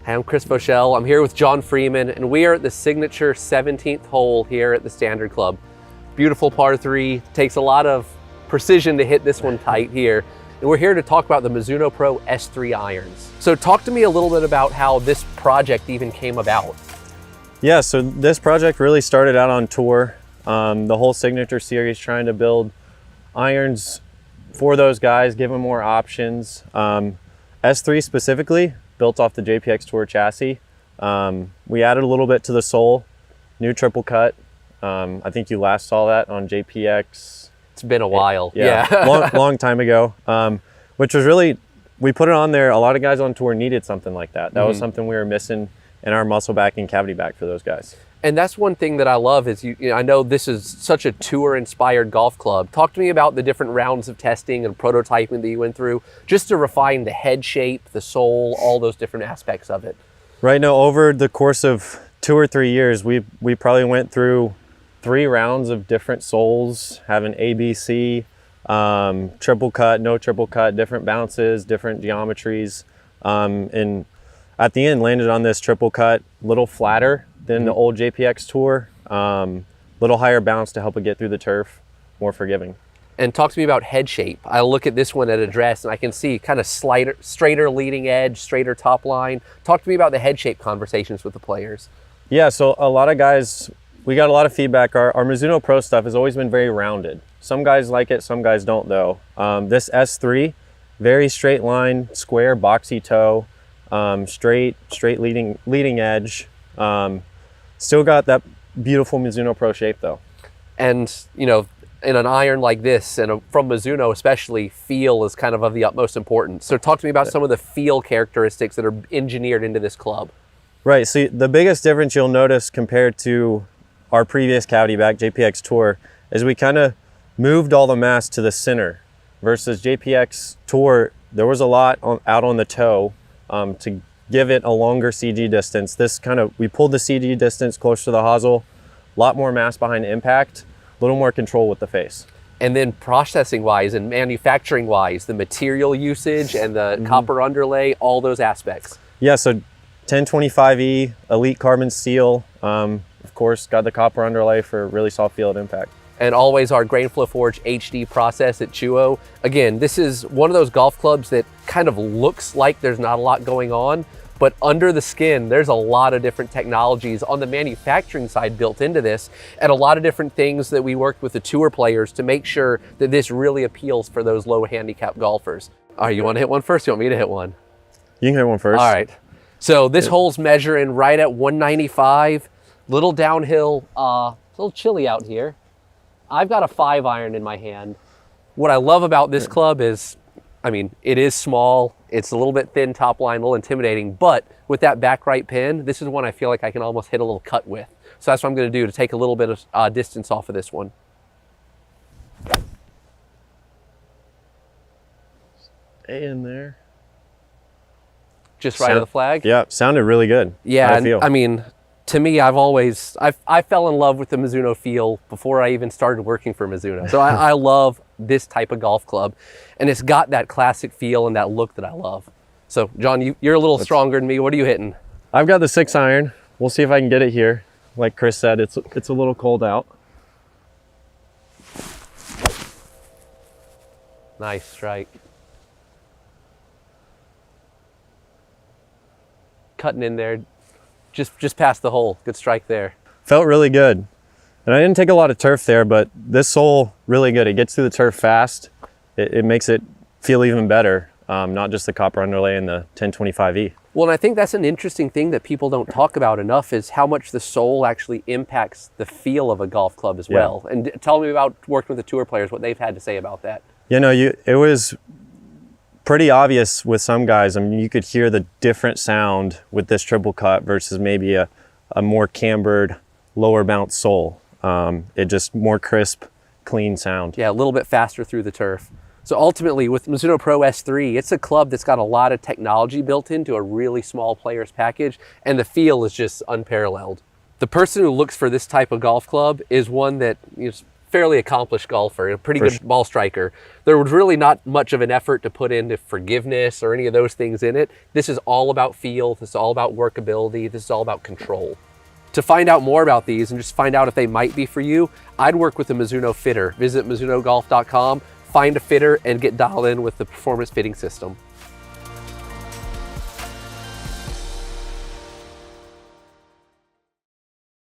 Hi, I'm Chris Boschel. I'm here with John Freeman, and we are at the signature 17th hole here at the Standard Club. Beautiful par 3, takes a lot of precision to hit this one tight here. And we're here to talk about the Mizuno Pro S3 irons. So talk to me a little bit about how this project even came about. Yeah, so this project really started out on tour. The whole signature series, trying to build irons for those guys, give them more options. S3 specifically, built off the JPX Tour chassis. We added a little bit to the sole, new triple cut. I think you last saw that on JPX. It's been a while. Yeah. long time ago, which was really, we put it on there. A lot of guys on tour needed something like that. That was something we were missing in our muscle back and cavity back for those guys. And that's one thing that I love is, I know this is such a tour-inspired golf club. Talk to me about the different rounds of testing and prototyping that you went through, just to refine the head shape, the sole, all those different aspects of it. Right now, over the course of 2 or 3 years, we probably went through 3 rounds of different soles, having ABC, triple cut, no triple cut, different bounces, different geometries, and at the end landed on this triple cut, little flatter than the old JPX Tour, little higher bounce to help it get through the turf, more forgiving. And talk to me about head shape. I look at this one at address and I can see kind of straighter leading edge, straighter top line. Talk to me about the head shape conversations with the players. Yeah, so a lot of guys, we got a lot of feedback. Our Mizuno Pro stuff has always been very rounded. Some guys like it, some guys don't though. This S3, very straight line, square, boxy toe, straight leading edge. Still got that beautiful Mizuno Pro shape though. And in an iron like this, and from Mizuno especially, feel is kind of the utmost importance. So talk to me about some of the feel characteristics that are engineered into this club. Right, so the biggest difference you'll notice compared to our previous cavity back JPX Tour is we kind of moved all the mass to the center, versus JPX Tour, there was a lot out on the toe to give it a longer CG distance. This we pulled the CG distance closer to the hosel, a lot more mass behind impact, a little more control with the face. And then processing wise and manufacturing wise, the material usage and the copper underlay, all those aspects. Yeah, so 1025E, elite carbon steel, of course, got the copper underlay for really soft feel at impact. And always our Grain Flow Forge HD process at Chuo. Again, this is one of those golf clubs that kind of looks like there's not a lot going on, but under the skin, there's a lot of different technologies on the manufacturing side built into this, and a lot of different things that we worked with the tour players to make sure that this really appeals for those low handicap golfers. All right, you want to hit one first? You want me to hit one? You can hit one first. All right. So this hole's measuring right at 195, little downhill, a little chilly out here. I've got a 5 iron in my hand. What I love about this club is, it is small, it's a little bit thin top line, a little intimidating, but with that back right pin, this is one I feel like I can almost hit a little cut with. So that's what I'm gonna do to take a little bit of distance off of this one. Stay in there. Just right of the flag? Yeah, sounded really good. Yeah, to me, I fell in love with the Mizuno feel before I even started working for Mizuno. So I love this type of golf club, and it's got that classic feel and that look that I love. So John, you're a little stronger than me. What are you hitting? I've got the 6 iron. We'll see if I can get it here. Like Chris said, it's a little cold out. Nice strike. Cutting in there. Just past the hole. Good strike there. Felt really good. And I didn't take a lot of turf there, but this sole, really good. It gets through the turf fast. It makes it feel even better, not just the copper underlay and the 1025E. Well, and I think that's an interesting thing that people don't talk about enough is how much the sole actually impacts the feel of a golf club as well. And tell me about working with the tour players, what they've had to say about that. It was pretty obvious with some guys. You could hear the different sound with this triple cut versus maybe a more cambered, lower bounce sole. It just more crisp, clean sound. Yeah, a little bit faster through the turf. So ultimately with Mizuno Pro S3, it's a club that's got a lot of technology built into a really small player's package, and the feel is just unparalleled. The person who looks for this type of golf club is one that fairly accomplished golfer, a pretty good ball striker. There was really not much of an effort to put into forgiveness or any of those things in it. This is all about feel. This is all about workability. This is all about control. To find out more about these and just find out if they might be for you, I'd work with a Mizuno fitter. Visit MizunoGolf.com, find a fitter, and get dialed in with the performance fitting system.